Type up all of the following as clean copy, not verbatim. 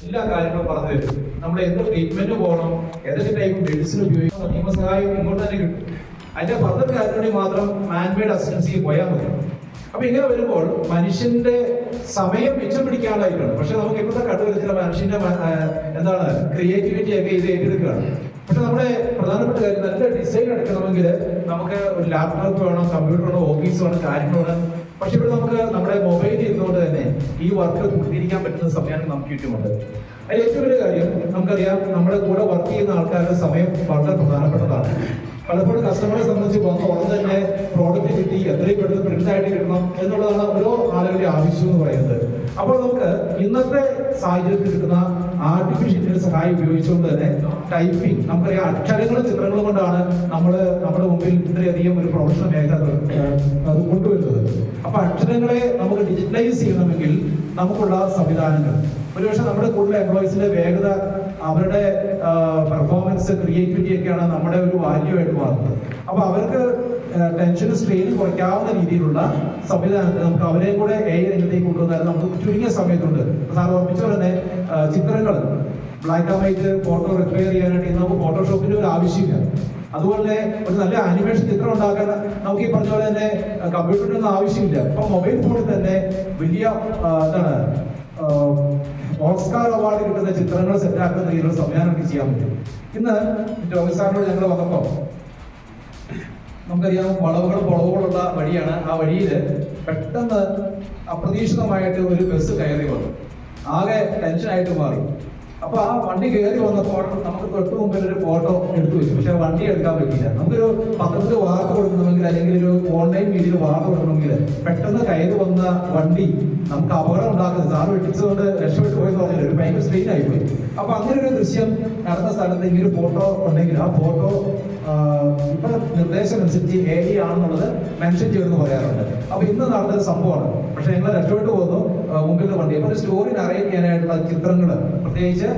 എല്ലാ കാര്യങ്ങളും പറഞ്ഞു തരും. നമ്മൾ എന്ത് ട്രീറ്റ്മെന്റ് പോകണം, ഏതൊക്കെ ടൈപ്പ് മെഡിസിൻ ഉപയോഗിക്കണം, നിയമസഹായം ഇങ്ങോട്ട് തന്നെ കിട്ടും. അതിന്റെ ഫർദർ കാര്യങ്ങളിൽ മാത്രം മാൻമെയ്ഡ് അസിസ്റ്റൻസിക്ക് പോയാൽ മതി. അപ്പൊ ഇങ്ങനെ വരുമ്പോൾ മനുഷ്യന്റെ സമയം മിച്ചം പിടിക്കാനായിട്ടാണ്. പക്ഷെ നമുക്ക് ഇപ്പോഴത്തെ കണ്ടുവരുന്ന മനുഷ്യന്റെ എന്താണ് ക്രിയേറ്റിവിറ്റി ഒക്കെ ഇത് ഏറ്റെടുക്കുകയാണ്. പക്ഷെ നമ്മുടെ പ്രധാനപ്പെട്ട കാര്യം നല്ല ഡിസൈൻ എടുക്കണമെങ്കിൽ നമുക്ക് ഒരു ലാപ്ടോപ്പ് വേണം, കമ്പ്യൂട്ടർ വേണം, ഓഫീസ് വേണം, കാര്യങ്ങൾ വേണം. പക്ഷെ ഇവിടെ നമുക്ക് നമ്മുടെ മൊബൈലിൽ ഇരുന്നുകൊണ്ട് തന്നെ ഈ വർക്ക് പൂർത്തീകരിക്കാൻ പറ്റുന്ന സമയമാണ് നമുക്ക് ചുറ്റുമുണ്ട്. അതിൽ ഏറ്റവും വലിയ കാര്യം നമുക്കറിയാം, നമ്മുടെ കൂടെ വർക്ക് ചെയ്യുന്ന ആൾക്കാരുടെ സമയം വളരെ പ്രധാനപ്പെട്ടതാണ്. പലപ്പോഴും കസ്റ്റമറെ സംബന്ധിച്ച് ഉടൻ തന്നെ പ്രോഡക്റ്റ് കിട്ടി, എത്രയും പെട്ടെന്ന് പ്രിന്റ് ആയിട്ട് കിട്ടണം എന്നുള്ളതാണ് ഓരോ ആളുകളുടെ ആവശ്യം എന്ന് പറയുന്നത്. അപ്പോൾ നമുക്ക് ഇന്നത്തെ സാഹചര്യത്തിൽ കിട്ടുന്ന ആർട്ടിഫിഷ്യൽ സഹായം ഉപയോഗിച്ചുകൊണ്ട് തന്നെ ടൈപ്പിംഗ്, നമുക്കറിയാം അക്ഷരങ്ങളും ചിത്രങ്ങളും കൊണ്ടാണ് നമ്മുടെ മുമ്പിൽ ഇത്രയധികം ഒരു പ്രൊഫഷണൽ മേഖല അത് കൊണ്ടുവരുന്നത്. അപ്പൊ അക്ഷരങ്ങളെ നമുക്ക് ഡിജിറ്റലൈസ് ചെയ്യണമെങ്കിൽ നമുക്കുള്ള സംവിധാനങ്ങൾ, ഒരുപക്ഷെ നമ്മുടെ കൂടുതൽ എംപ്ലോയീസിന്റെ വേഗത, അവരുടെ പെർഫോമൻസ്, ക്രിയേറ്റിവിറ്റി ഒക്കെയാണ് നമ്മുടെ ഒരു വാല്യൂ ആയിട്ട് മാറുന്നത്. അപ്പൊ അവർക്ക് ടെൻഷനും സ്ട്രെയിനും കുറയ്ക്കാവുന്ന രീതിയിലുള്ള സംവിധാനത്തിൽ നമുക്ക് അവരെയും കൂടെ AI രംഗത്തേക്ക് കൊണ്ടുവന്നാൽ നമുക്ക് ചുരുങ്ങിയ സമയത്തുണ്ട്. സാർ ഓർമ്മിച്ച പോലെ തന്നെ ചിത്രങ്ങൾ black and white photo require ചെയ്യാനായിട്ട് നമുക്ക് ഫോട്ടോഷോപ്പിന്റെ ഒരു ആവശ്യമില്ല. അതുപോലെ ഒരു നല്ല ആനിമേഷൻ ചിത്രം ഉണ്ടാക്കാൻ നമുക്ക് ഈ പറഞ്ഞ പോലെ തന്നെ കമ്പ്യൂട്ടറിന്റെ ഒന്നും ആവശ്യമില്ല. ഇപ്പൊ മൊബൈൽ ഫോണിൽ തന്നെ വലിയ എന്താണ് ഓസ്കാർ അവാർഡ് കിട്ടുന്ന ചിത്രങ്ങൾ സെറ്റാക്കുന്ന രീതിയിലുള്ള സംവിധാനമൊക്കെ ചെയ്യാൻ പറ്റും. ഇന്ന് രോഹിത് സാറിനോട് ഞങ്ങൾ വന്നപ്പോൾ നമുക്കറിയാം, വളവുകളുള്ള വഴിയാണ്. ആ വഴിയിൽ പെട്ടെന്ന് അപ്രതീക്ഷിതമായിട്ട് ഒരു ബസ് കയറി വന്നു. ആകെ ടെൻഷനായിട്ട് മാറി. അപ്പൊ ആ വണ്ടി കയറി വന്നപ്പോൾ നമുക്ക് തൊട്ട് മുമ്പിൽ ഒരു ഫോട്ടോ എടുത്തു വെച്ചു. പക്ഷെ വണ്ടി എടുക്കാൻ പറ്റില്ല. നമുക്കൊരു പത്രത്തിൽ വാർത്ത കൊടുക്കണമെങ്കിൽ അല്ലെങ്കിൽ ഒരു ഓൺലൈൻ മീഡിയയിൽ വാർത്ത കൊടുക്കണമെങ്കിൽ പെട്ടെന്ന് കയറി വന്ന വണ്ടി നമുക്ക് അപകടം ഉണ്ടാക്കുന്നത്, സാറ് വെട്ടിച്ചതുകൊണ്ട് രക്ഷപ്പെട്ടു പോയെന്ന് പറഞ്ഞാൽ ഒരു ഭയങ്കര സ്ട്രെയിൻ ആയിപ്പോയി. അപ്പൊ അങ്ങനെ ഒരു ദൃശ്യം നടന്ന സ്ഥലത്ത് ഇങ്ങനെ ഒരു ഫോട്ടോ ഉണ്ടെങ്കിൽ ആ ഫോട്ടോ ഇപ്പൊ നിർദ്ദേശം അനുസരിച്ച് AI ആണെന്നുള്ളത് മെൻഷൻ ചെയ്തെന്ന് പറയാറുണ്ട്. അപ്പൊ ഇന്ന് നടന്നൊരു സംഭവമാണ്. പക്ഷെ ഞങ്ങൾ രക്ഷപ്പെട്ടു പോകുന്നു മുമ്പിൽ വണ്ടി. അപ്പൊ ഒരു സ്റ്റോറി നറേറ്റ് ചെയ്യാനായിട്ടുള്ള ചിത്രങ്ങൾ, പ്രത്യേകിച്ച്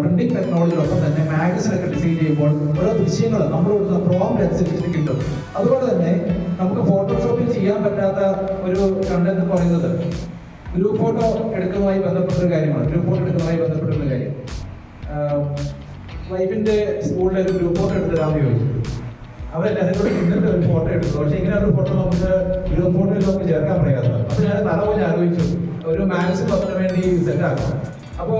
പ്രിന്റിംഗ് ടെക്നോളജിയോടൊപ്പം തന്നെ മാഗസിനൊക്കെ ഡിസൈൻ ചെയ്യുമ്പോൾ ഓരോ ദൃശ്യങ്ങൾ നമ്മൾ പ്രോംപ്റ്റ് അനുസരിച്ചിട്ട് കിട്ടും. അതുപോലെ തന്നെ നമുക്ക് ഫോട്ടോഷോപ്പിൽ ചെയ്യാൻ പറ്റാത്ത ഒരു കണ്ടന്റ് എന്ന് പറയുന്നത് ഗ്രൂപ്പ് ഫോട്ടോ എടുക്കുന്നതുമായി ബന്ധപ്പെട്ട ഒരു കാര്യമാണ്. ഗ്രൂപ്പ് ഫോട്ടോ എടുക്കുന്നതുമായി ബന്ധപ്പെട്ട ഒരു കാര്യം, വൈഫിന്റെ സ്കൂളിലെ ഒരു ഗ്രൂപ്പ് ഫോട്ടോ എടുത്ത് തരാമെന്ന് ചോദിച്ചു. അവരെല്ലാവരും കൂടെ നിന്നിട്ട് ഒരു ഫോട്ടോ എടുത്തു. പക്ഷെ ഇങ്ങനെ ഒരു ഫോട്ടോ നമുക്ക് ഗ്രൂപ്പ് ഫോട്ടോയിൽ നമുക്ക് ചേർക്കാൻ പറയാത്ത. അപ്പൊ ഞാൻ തലപോലെ ആലോചിച്ചു, ഒരു മാഗസിൻ പത്രത്തിന് വേണ്ടി സെറ്റ് ആക്കണം. അപ്പോ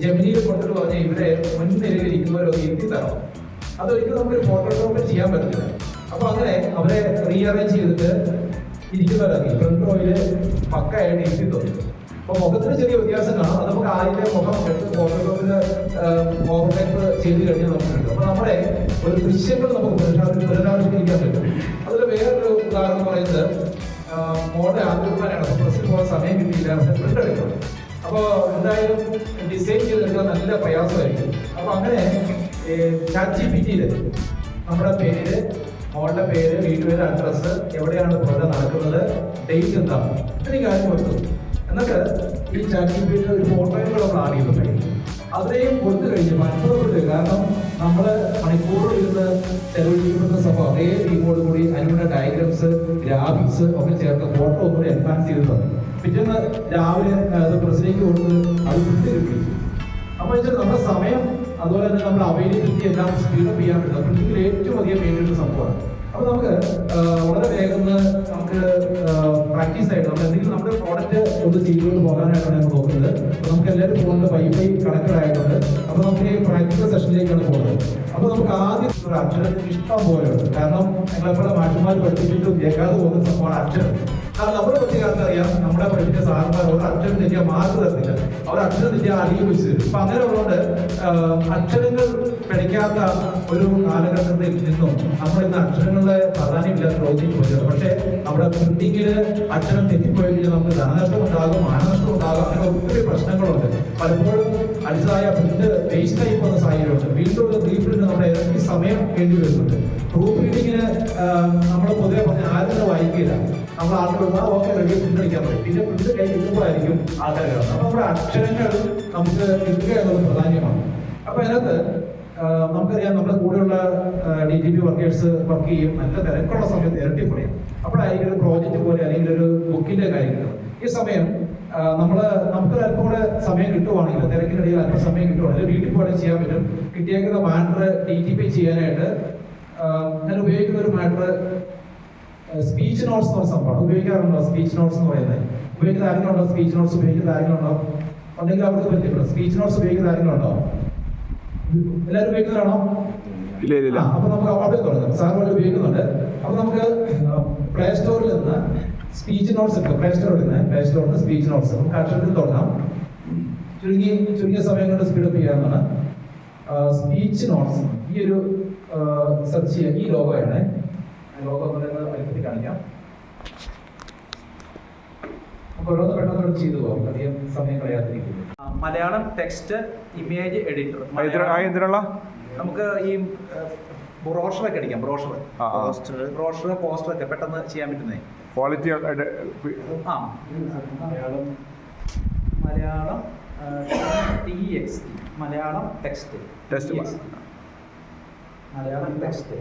ജമിനിയിൽ കൊണ്ടിട്ട് പറഞ്ഞ ഇവിടെ മുൻനിരയിൽ ഇരിക്കുന്നവരൊക്കെ ഇരുത്തി തരണം. അതൊരിക്കലും നമുക്കൊരു ഫോട്ടോഷോപ്പിൽ ചെയ്യാൻ പറ്റില്ല. അപ്പൊ അങ്ങനെ അവരെ റീഅറേഞ്ച് ചെയ്തിട്ട് ഇരിക്കുന്നവരാക്കി ഫ്രണ്ട് റോയില് പക്കായിട്ട് ഇരുത്തി തന്നു. അപ്പൊ മുഖത്തിന് ചെറിയ വ്യത്യാസം കാണാം. അത് നമുക്ക് ആദ്യത്തെ മുഖം എടുത്ത് ഫോട്ടോഷോപ്പിൽ ഓവർടൈപ്പ് ചെയ്ത് കഴിഞ്ഞാൽ നമുക്ക് കിട്ടും. അപ്പൊ നമ്മുടെ ഒരു ദൃശ്യങ്ങൾ നമുക്ക് പുനരാവിഷ്കരിക്കാൻ പറ്റും. അതിൽ വേറൊരു ഉദാഹരണം പറയുന്നത്, മോഡൽ ആഗ്രഹമാനാണ്. അപ്പൊ പ്രസിൽ പോകാൻ സമയം കിട്ടിയില്ല, പക്ഷെ പ്രിന്റ് എടുക്കണം. അപ്പോൾ എന്തായാലും ഡിസൈൻ ചെയ്തെടുക്കാൻ നല്ല പ്രയാസമായിരിക്കും. അപ്പൊ അങ്ങനെ ChatGPT-യിൽ നമ്മുടെ പേര്, മോളുടെ പേര്, വീട്ടുപേര്, അഡ്രസ്സ്, എവിടെയാണ് പ്രോഗ്രാം നടക്കുന്നത്, ഡേറ്റ് എന്താണ്, ഇത്രയും കാര്യം കൊടുത്തു. എന്നിട്ട് ഈ ChatGPT-യിൽ ഒരു ഫോട്ടോയും കൂടെ നമ്മൾ ആഡ് ചെയ്തിട്ടുണ്ടെങ്കിൽ അതിനെയും കൊടുത്തു കഴിഞ്ഞ് മനസ്സിലാക്കില്ല. കാരണം നമ്മൾ മണിക്കൂറിൽ ഇരുന്ന് ചെലവഴിക്കുന്ന സംഭവം അതേ ടീമോട് കൂടി അതിനുള്ള ഡയഗ്രാംസ്, ഗ്രാഫിക്സ് ഒക്കെ ചേർത്ത് ഫോട്ടോ ഒന്നുകൂടി അഡ്വാൻസ് ചെയ്ത് തന്നു. പിറ്റേന്ന് രാവിലെ അത് പ്രസിലേക്ക് കൊടുത്ത് അത് പ്രിന്റ് കിട്ടി. അപ്പൊ വെച്ചാൽ നമ്മുടെ സമയം, അതുപോലെ തന്നെ നമ്മുടെ അവൈലബിലിറ്റി എല്ലാം സ്പീഡപ്പ് ചെയ്യാൻ പറ്റും. പ്രിന്റിംഗിൽ ഏറ്റവും അധികം വേണ്ടിയിട്ടുള്ള സംഭവമാണ്. അപ്പൊ നമുക്ക് വളരെ വേഗം നമുക്ക് പ്രാക്ടീസ് ആയിട്ട് നമ്മൾ എന്തെങ്കിലും നമ്മുടെ പ്രോഡക്റ്റ് ഒന്ന് ചെയ്തുകൊണ്ട് പോകാനായിട്ടാണ് നമ്മൾ നോക്കുന്നത്. അപ്പൊ നമുക്ക് എല്ലാവരും ഫോണിൽ വൈഫൈ കണക്റ്റഡ് ആയിട്ടുണ്ട്. അപ്പൊ നമുക്ക് ഈ പ്രാക്ടിക്കൽ സെഷനിലേക്കാണ് പോകുന്നത്. അപ്പൊ നമുക്ക് ആദ്യം ഒരു അക്ഷരത്തിന് ഇഷ്ടം പോലെ ഉണ്ട്. കാരണം ഞങ്ങളെപ്പോഴും മാഷന്മാർ പഠിപ്പിച്ചിട്ട് കേൾക്കാതെ പോകുന്ന സംഭവമാണ് അക്ഷരം. കാരണം നമ്മുടെ കുട്ടികൾക്ക് അറിയാം, നമ്മുടെ പഠിപ്പിച്ച സാറന്മാർ ഒരു അക്ഷരം തെറ്റിയാൽ മാർക്ക് തരത്തില്ല, അവർ അക്ഷരം തെറ്റിയാൽ അടിയിൽ വെച്ച് തരും. അപ്പൊ അങ്ങനെ ഉള്ളതുകൊണ്ട് അക്ഷരങ്ങൾ പഠിക്കാത്ത ഒരു കാലഘട്ടത്തിൽ നിന്നും നമ്മൾ ഇന്ന് അക്ഷരങ്ങളുടെ പ്രാധാന്യമില്ലാത്ത ലോകത്തേക്ക് പോയത്. പക്ഷേ നമ്മുടെ പ്രിന്റിങ്ങില് അക്ഷരം തെറ്റിപ്പോയി കഴിഞ്ഞാൽ നമുക്ക് ധനനഷ്ടം ഉണ്ടാകും, മാനനഷ്ടം ഉണ്ടാകും, അങ്ങനെ ഒത്തിരി പ്രശ്നങ്ങളുണ്ട്. പലപ്പോഴും അടിച്ചതായ പ്രിന്റ് വേസ്റ്റ് ആയി പോകുന്ന സാഹചര്യമുണ്ട്. വീണ്ടും റീപ്രിന്റ് നമ്മുടെ ഇരട്ടി സമയം വേണ്ടി വരുന്നുണ്ട്. പ്രൂഫ് റീഡിങ്ങിന് നമ്മൾ പൊതുവെ പറഞ്ഞ ആരും വായിക്കില്ല. നമ്മൾ ആൾക്കാർ ഓക്കെ റെഡി പ്രിന്റ് അടിക്കാൻ പറ്റും. പിന്നെ പ്രിന്റ് കൈ കിട്ടുമ്പോഴായിരിക്കും ആൾക്കാർ കാണുന്നത്. അപ്പൊ നമ്മുടെ അക്ഷരങ്ങൾ നമുക്ക് കിട്ടുക എന്നുള്ളത് പ്രധാനമാണ്. അപ്പൊ അതിനകത്ത് നമുക്കറിയാം, നമ്മുടെ കൂടെയുള്ള DTP വർക്കേഴ്സ് വർക്ക് ചെയ്യും. നല്ല തിരക്കുള്ള സമയത്ത് ഇരട്ടിപ്പണിയും. അപ്പോഴായിരിക്കും ഒരു പ്രോജക്റ്റ് പോലെ അല്ലെങ്കിൽ ഒരു ബുക്കിന്റെ കാര്യങ്ങൾ. ഈ സമയം നമുക്ക് അല്പം കൂടെ സമയം കിട്ടുവാണെങ്കിൽ, തിരക്കിനിടയിൽ അല്പം സമയം കിട്ടുവാണെങ്കിൽ വീട്ടിൽ പോലെ ചെയ്യാൻ പറ്റും. കിട്ടിയേക്കുന്ന മാറ്റർ DTP ചെയ്യാനായിട്ട് ഞാൻ ഉപയോഗിക്കുന്ന ഒരു മാറ്റർ സ്പീച്ച് നോട്ട്സ് എന്ന് പറഞ്ഞ സംഭവമാണ്. ഉപയോഗിക്കാറുണ്ടോ സ്പീച്ച് നോട്ട്സ് എന്ന് പറയുന്നത്? ഉപയോഗിക്കുന്ന ആരെങ്കിലും ഉണ്ടോ? സ്പീച്ച് നോട്ട്സ് ഉപയോഗിക്കുന്ന ആരെങ്കിലും ഉണ്ടോ? ഉണ്ടെങ്കിൽ അവർക്ക് പറ്റില്ല. സ്പീച്ച് നോട്ട്സ് ഉപയോഗിക്കുന്ന ആരെങ്കിലും ഉണ്ടോ? എല്ലാവരും ഉപയോഗിക്കുന്നതാണോ? അപ്പൊ നമുക്ക് അവിടെ തുടങ്ങാം. സാർ ഇവിടെ ഉപയോഗിക്കുന്നുണ്ട്. അപ്പൊ നമുക്ക് പ്ലേ സ്റ്റോറിൽ നിന്ന് സ്പീച്ച് നോട്ട്സ് ഉണ്ട്. പ്ലേ സ്റ്റോറിൽ നിന്ന് സ്പീച്ച് നോട്ട്സ് നമുക്ക് അക്ഷരത്തിൽ തുടങ്ങാം. ചുരുങ്ങിയ സമയം കൊണ്ട് സ്പീഡപ്പ് ചെയ്യാവുന്നതാണ്. സ്പീച്ച് നോട്ട്സ് ഈ ഒരു സെർച്ച് ചെയ്യാം. ഈ ലോഗോയാണ്. ലോഗോ വലിപ്പത്തിൽ കാണിക്കാം. അപ്പോൾ ഓരോന്ന് പെട്ടെന്ന് ചെയ്തു പോകും, അധികം സമയം കളയാതിരിക്കുന്നു. Malayalam text image editor. നമുക്ക് ഈ ബ്രോഷറൊക്കെ അടിക്കാം. ബ്രോഷർ പോസ്റ്ററൊക്കെ പെട്ടെന്ന് ചെയ്യാൻ പറ്റുന്നേ. Quality Malayalam TXT Malayalam text Malayalam text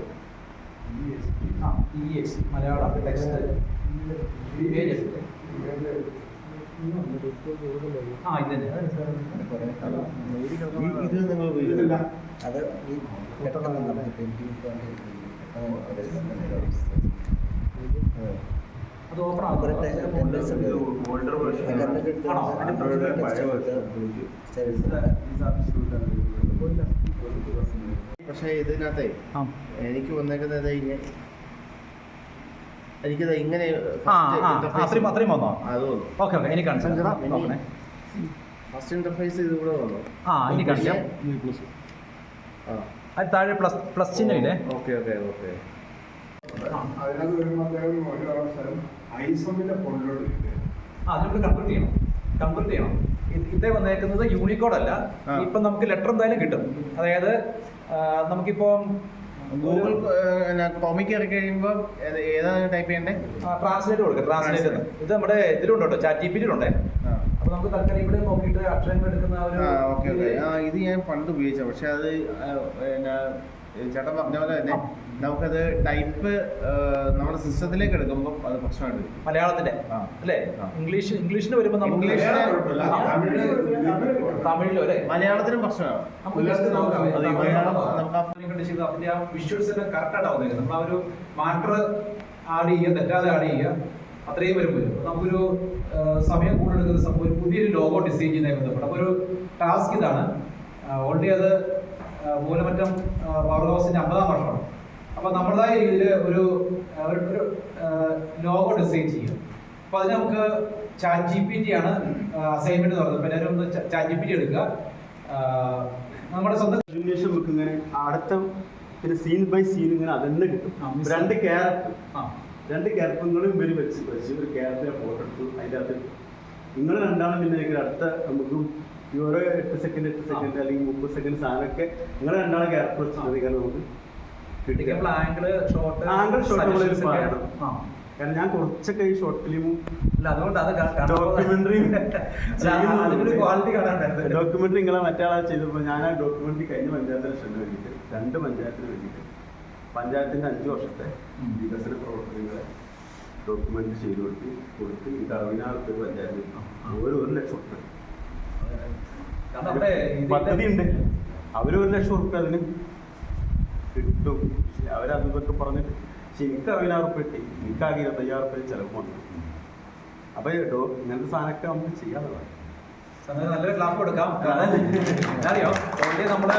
TXT Malayalam text image editor. ഇത് നിങ്ങൾ അത് അത് ഓപ്പൺ ആകും. പക്ഷേ ഇതിനകത്തെ എനിക്ക് വന്നേക്കുന്നത് എനിക്കത് ഇങ്ങനെ അത്രയും വന്നോ? അത് വന്നു. ഓക്കെ ഇനി കാണിച്ചാൽ ഫസ്റ്റ് ഇന്റർഫേസ് ഇത് കൂടെ വന്നു. ഇനി കാണിക്കാം. അത് താഴെ പ്ലസ് ചിഹ്നമില്ലേ? Okay okay okay. അതിനകത്ത് വരുമ്പോൾ അതിലൂടെ കൺവെർട്ട് ചെയ്യണം. ഇതേ വന്നേക്കുന്നത് യൂണിക്കോഡ് അല്ല. ഇപ്പം നമുക്ക് ലെറ്റർ എന്തായാലും കിട്ടും. അതായത് നമുക്കിപ്പം ഗൂഗിൾ ക്രോമിക്ക് ഇറക്കി കഴിയുമ്പോൾ ഏതാണ് ടൈപ്പ് ചെയ്യണ്ടേ? ട്രാൻസ്ലേറ്റ് കൊടുക്കുക. ട്രാൻസ്ലേറ്റ് ഇത് നമ്മുടെ ഇതിലുണ്ടോ, ചാറ്റ് GPT ലുണ്ടേ. അപ്പൊ നമുക്ക് തൽക്കാലം ഇവിടെ നോക്കിയിട്ട് അക്ഷരങ്ങൾ എടുക്കുന്ന ഓക്കെ ഓക്കെ. ഇത് ഞാൻ പണ്ട് ഉപയോഗിച്ച, പക്ഷെ അത് ചേട്ടൻ പറഞ്ഞ പോലെ തന്നെ നമുക്കത് ടൈപ്പ് നമ്മുടെ സിസ്റ്റത്തിലേക്ക് എടുക്കുമ്പോൾ അത് പ്രശ്നമായിട്ട് മലയാളത്തിന്റെ അല്ലേ? ഇംഗ്ലീഷിന് വരുമ്പോൾ നമുക്ക് തമിഴിലോ അല്ലേ? മലയാളത്തിനും പ്രശ്നമാണ്. അതിന്റെ ആ വിഷ്വൽസ് എല്ലാം കറക്റ്റ് ആയിട്ട് നമ്മൾ ആ ഒരു മാറ്റർ ആഡ് ചെയ്യുക, തെറ്റാതെ ആഡ് ചെയ്യുക, അത്രയും വരുമ്പോൾ നമുക്കൊരു സമയം കൂടുതലെടുക്കുന്ന സംഭവം ഒരു പുതിയൊരു ലോഗോ ഡിസൈൻ ചെയ്യുന്നതിനെ ബന്ധപ്പെട്ട് അപ്പോൾ ഒരു ടാസ്ക് ഇതാണ്. ഓൾറെഡി അത് മൂലമറ്റം പവർ ഹൗസിന്റെ 50-ാം വർഷമാണ്. അപ്പൊ നമ്മുടേതായ രീതിയിൽ ഒരു ലോഗോ ഡിസൈൻ ചെയ്യും. അപ്പൊ അതിന് നമുക്ക് ചാറ്റ് GPT ആണ് അസൈൻമെന്റ് എന്ന് പറയുന്നത്. എല്ലാവരും ഒന്ന് ചാറ്റ് GPT എടുക്കുക. നമ്മുടെ സ്വന്തം നമുക്ക് ഇങ്ങനെ അടുത്ത പിന്നെ സീൻ ബൈ സീൻ ഇങ്ങനെ അതന്നെ കിട്ടും. രണ്ട് ക്യാരക്ടറുകളും ഇവര് വെച്ച് ഒരു ക്യാരക്ടറെ ഫോട്ടോ എടുത്തു. അതിൻ്റെ അകത്ത് നിങ്ങൾ രണ്ടാളും പിന്നെ അടുത്ത നമുക്ക് ഈ ഓരോ 8 സെക്കൻഡ് അല്ലെങ്കിൽ 30 സെക്കൻഡ് സാധനമൊക്കെ നിങ്ങൾ രണ്ടാളും ക്യാരക്ടർ വെച്ചിട്ട് നമുക്ക് ആംഗിൾ ഷോട്ട് പറയണം. കാരണം ഞാൻ കുറച്ചൊക്കെ ഈ ഷോർട്ട് ഫിലിമും ഡോക്യുമെന്ററി നിങ്ങളെ മറ്റാളെ ചെയ്തപ്പോൾ ഞാൻ ആ ഡോക്യുമെന്ററി കഴിഞ്ഞ പഞ്ചായത്ത് ഇലക്ഷന് വേണ്ടിയിട്ട് 2 പഞ്ചായത്തിന് വേണ്ടിയിട്ട് പഞ്ചായത്തിന്റെ 5 വർഷത്തെ വികസന പ്രവർത്തനങ്ങളെ ഡോക്യുമെന്റ് ചെയ്ത് കൊടുത്ത് ഈ 16 പഞ്ചായത്ത് ഒരു 1 ലക്ഷം റുപ്യ പദ്ധതി ഉണ്ട്. അവര് 1 ലക്ഷം റുപ്യ അതിന് കിട്ടും. അവരതൊക്കെ പറഞ്ഞിട്ട് പക്ഷെ എനിക്ക് 16,000 റുപ്യ കിട്ടി. എനിക്കാകെ 25,000 റുപ്യ ചിലവ് വന്നു. അപ്പൊ ഇങ്ങനത്തെ സാധനമൊക്കെ നമുക്ക് ചെയ്യാനുള്ളതാണ്. നല്ലൊരു ക്ലാപ്പ് കൊടുക്കാം. അറിയോ ഓൾറെഡി നമ്മുടെ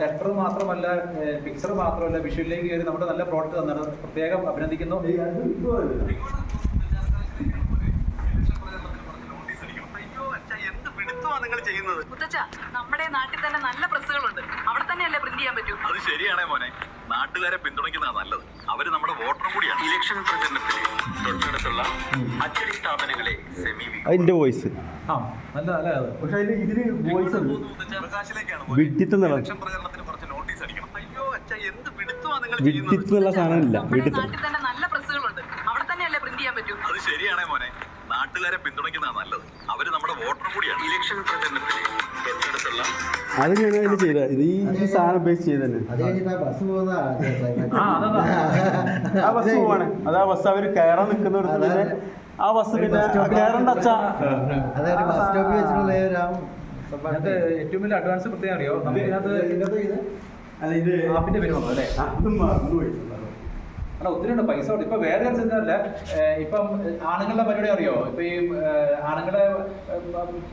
ലെറ്റർ മാത്രമല്ല, പിക്ചർ മാത്രമല്ല, വിഷ്വലിലേക്ക് കയറി നമ്മുടെ നല്ല പ്രോഡക്റ്റ് തന്നാണ്. പ്രത്യേകം അഭിനന്ദിക്കുന്നു. നമ്മുടെ നാട്ടിൽ തന്നെ നല്ല പ്രസ്സുകളുണ്ട്. അവിടെ തന്നെയല്ലേ പ്രിന്റ് ചെയ്യാൻ പറ്റൂ. അത് ശരിയാണേ മോനെ. നാട്ടുകാരെ പിന്തുണയ്ക്കുന്നതാണ് നല്ലത്. അവര് നമ്മുടെ വോട്ടറും കൂടിയാണ്. ഇലക്ഷൻ പ്രചരണത്തിൽ തൊട്ടടുത്തുള്ള അച്ചടി സ്ഥാപനങ്ങളെ സമീപിക്കും. അതിന്റെ വോയിസ് നല്ല പക്ഷെ അതിൽ ഇതിന് വോയിസ് പ്രകാശിലേക്കാണ് ഇലക്ഷൻ പ്രചരണത്തിന് കുറച്ച് നോട്ടീസ് അടിക്കണം. അയ്യോ അച്ഛാ എന്ത് പിടുത്തമാ നിങ്ങൾ വിഡിത്തുന്നുള്ള സാധനം ഇല്ല. നമ്മുടെ നാട്ടിൽ തന്നെ നല്ല പ്രസ്സുകളുണ്ട്. അവിടെ തന്നെയല്ലേ പ്രിന്റ് ചെയ്യാൻ പറ്റൂ. അത് ശരിയാണേ മോനെ. നാട്ടുകാരെ പിന്തുണയ്ക്കുന്നതാണ് നല്ലത്. അവര് നമ്മുടെ വോട്ടർ കൂടിയാണ്. ഇലക്ഷൻ പ്രചരണത്തിന് തൊട്ടടുത്തുള്ള അത് ഞാൻ അതിന് ചെയ്ത ഇത് ഈ സാധനം ഉപയോഗിച്ച് ചെയ്ത് തന്നെ ആ ബസ് പോവാണ്. അത് ആ ബസ് അവർ കയറാൻ നിൽക്കുന്നിടത്ത് പിന്നെ ആ ബസ് പിന്നെ കയറേണ്ട അച്ഛാ അതിനകത്ത് ഏറ്റവും വലിയ അഡ്വാൻസ് പ്രത്യേകം അറിയോ, നമുക്ക് ഇതിനകത്ത് അല്ല ഇത് ആപ്പിന്റെ പേര് വന്നു അല്ലേ? അതും മറന്നുപോയി. അല്ല ഒത്തിരി ഉണ്ട് പൈസ ഉണ്ട്. ഇപ്പൊ വേറെ ചിന്തല്ല, ഇപ്പം ആണുങ്ങളുടെ പരിപാടി അറിയോ? ഇപ്പൊ ഈ ആണുങ്ങളുടെ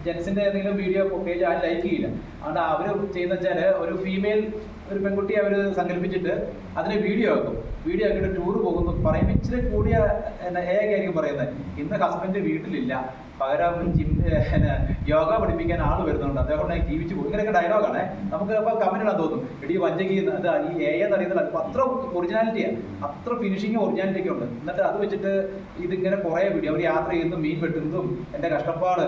ജെൻസിന്റെ എന്തെങ്കിലും വീഡിയോ പേജ് ആരും ലൈക്ക് ചെയ്യില്ല. അതുകൊണ്ട് അവര് ചെയ്യുന്ന വെച്ചാല് ഒരു ഫീമെയിൽ ഒരു പെൺകുട്ടിയെ അവര് സങ്കല്പിച്ചിട്ട് അതിനെ വീഡിയോ ആക്കും. വീഡിയോ ആക്കിയിട്ട് ടൂർ പോകുന്നു പറയുമ്പോൾ ഇച്ചിരി കൂടിയ ആയിരിക്കും പറയുന്നത്, ഇന്ന് ഹസ്ബൻഡ് വീട്ടിലില്ല, പകരം യോഗ പഠിപ്പിക്കാൻ ആള് വരുന്നുണ്ട്, അതേപോലെ ജീവിച്ചു പോകും. ഇങ്ങനെയൊക്കെ ഡയലോഗാണ്. നമുക്ക് ഇപ്പൊ കമന്റ് ഇടാൻ തോന്നും, ഇടി വഞ്ചകി ഈ എന്ന് അറിയുന്നില്ല. അത്ര ഒറിജിനാലിറ്റിയാണ്, അത്ര ഫിനിഷിങ് ഒറിജിനാലിറ്റി ഒക്കെ ഉണ്ട്. എന്നിട്ട് അത് വെച്ചിട്ട് ഇതിങ്ങനെ കുറെ വീഡിയോ അവർ യാത്ര ചെയ്യുന്നതും മീൻ വെട്ടുന്നതും എന്റെ കഷ്ടപ്പാട്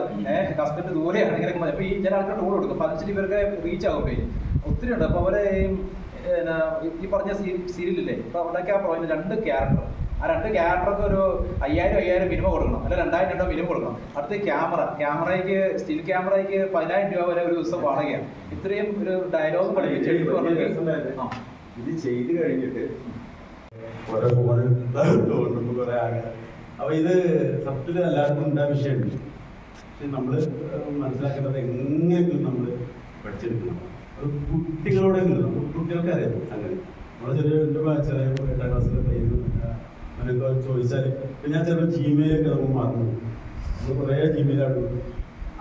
ഹസ്ബൻഡ് ദൂരെയാണ് ഇങ്ങനെയൊക്കെ. അപ്പൊ ഈ ചില ആൾക്കാർ ടൂർ കൊടുക്കും, 15 പേർക്ക് റീച്ച് ആകും പേജ്. ഒത്തിരി ഉണ്ട്. അപ്പൊ അവരെ ഈ പറഞ്ഞ സീരിയലില്ലേ, ഇപ്പൊ അവിടേക്ക് ആ പോയിന്റ് 2 ക്യാരക്ടർ, ആ 2 ക്യാരക്ടർക്ക് ഒരു 5000 മിനിമം കൊടുക്കണം, അല്ല 2000 രൂപ മിനിമം കൊടുക്കണം. അടുത്ത് ക്യാമറയ്ക്ക് സ്റ്റിൽ ക്യാമറയ്ക്ക് 10000 രൂപ വരെ ഒരു ദിവസം വാടകയാണ്. ഇത്രയും ഒരു ഡയലോഗ് പഠിപ്പിച്ച് ഇത് ചെയ്ത് കഴിഞ്ഞിട്ട് കുറെ ഫോൺ കുറെ ആകെ. അപ്പൊ ഇത് സത്യത്തിൽ എല്ലാവർക്കും ഉണ്ടായ വിഷയമുണ്ട്. പക്ഷെ നമ്മള് മനസ്സിലാക്കേണ്ടത് എങ്ങനെയെങ്കിലും നമ്മള് പഠിച്ചെടുക്കണം. കുട്ടികളോടെങ്കിലും കുട്ടികൾക്ക് അറിയാം അങ്ങനെ. നമ്മളെ ചെറിയ 8ാം ക്ലാസ്സിലെ പയ്യന് അങ്ങനെയൊക്കെ ചോദിച്ചാൽ ഞാൻ ചിലപ്പോൾ ജിമെയിലൊക്കെ നമുക്ക് മറന്നു, നമ്മൾ കുറേ ജിമെയിലാണ്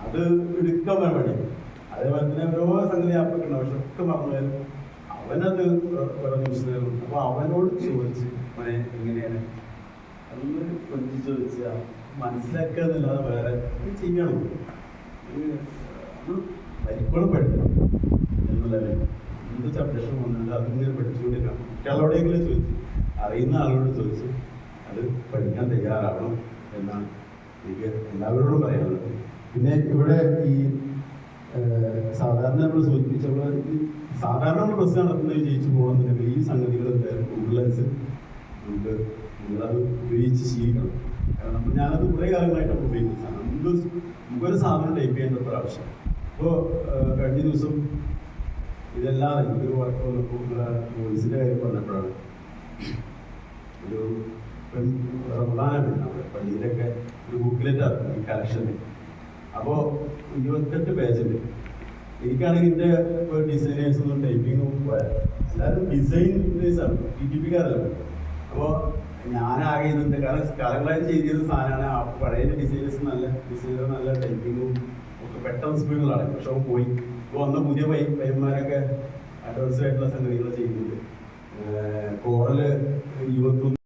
അത് എടുക്കാൻ വേണ്ടി. അതേപോലെ തന്നെ ഓരോ സംഗതി ആപ്പൊക്കെ ഉണ്ടാവും, പക്ഷെ ഒക്കെ മറന്നുപോയാലും അവനത് ഓരോ ന്യൂസിലും. അപ്പോൾ അവനോട് ചോദിച്ച് അവനെ എങ്ങനെയാണ് അന്ന് കൊഞ്ചി ചോദിച്ചാൽ മനസ്സിലാക്കുക എന്നല്ലാതെ വേറെ ചെയ്യണം. മരിക്കോളം പഠിക്കണം എന്നുള്ളത് എന്ത് ചപ്രശ്നം വന്നിട്ട് അതിങ്ങനെ പഠിച്ചുകൊണ്ടിരിക്കണം. കുട്ടികളോടെങ്കിലും ചോദിച്ചു, അറിയുന്ന ആളോട് ചോദിച്ച് അത് പഠിക്കാൻ തയ്യാറാവണം എന്നാണ് എനിക്ക് എല്ലാവരോടും പറയാനുള്ളത്. പിന്നെ ഇവിടെ ഈ സാധാരണ നമ്മൾ സൂചിപ്പിച്ചപ്പോൾ സാധാരണ നമ്മൾ ബസ് നടത്തുന്നത് ജയിച്ചു പോകണമെന്നുണ്ടെങ്കിൽ ഈ സംഗതികളൊക്കെ ഗൂഗിളൻസ് നമുക്ക് നിങ്ങളത് ഉപയോഗിച്ച് ശീലിക്കണം. കാരണം ഞാനത് കുറേ കാലങ്ങളായിട്ടാണ് ഉപയോഗിക്കുന്നത്. നമുക്കൊരു സാധനം ടൈപ്പ് ചെയ്യേണ്ട പ്രാവശ്യം. അപ്പോൾ കഴിഞ്ഞ ദിവസം ഇതെല്ലാം എനിക്കൊരു വർക്ക് വന്നപ്പോൾ വോയിസിൻ്റെ കാര്യം പറഞ്ഞപ്പോഴാണ് ഒരു റമദാനാണ് നമ്മുടെ പള്ളിയിലൊക്കെ ഒരു ബുക്കിലെറ്റ് ആയിരുന്നു ഈ കലക്ഷന്. അപ്പോൾ 28 പേജുണ്ട്. എനിക്കാണെങ്കിൽ ഇതിൻ്റെ ഡിസൈനേഴ്സൊന്നും ടൈപ്പിങ്ങും എല്ലാവരും ഡിസൈനേഴ്സാണ്, TTPക്കാരല്ല. അപ്പോൾ ഞാനാകെ ഇതുണ്ട്, കാരണം കാലങ്ങളായി ചെയ്തിരുന്ന സാധനമാണ്. ആ പഴയ ഡിസൈനേഴ്സ് നല്ല ടൈപ്പിങ്ങും ഒക്കെ പെട്ടെന്ന് സ്പീഡുകളാണ്. പക്ഷെ അവൻ പോയി ഇപ്പോൾ വന്ന പുതിയ പയ്യന്മാരൊക്കെ അഡ്വാൻസ്ഡ് ആയിട്ടുള്ള സംഗതികൾ ചെയ്യുന്നുണ്ട്. കോറൽ 21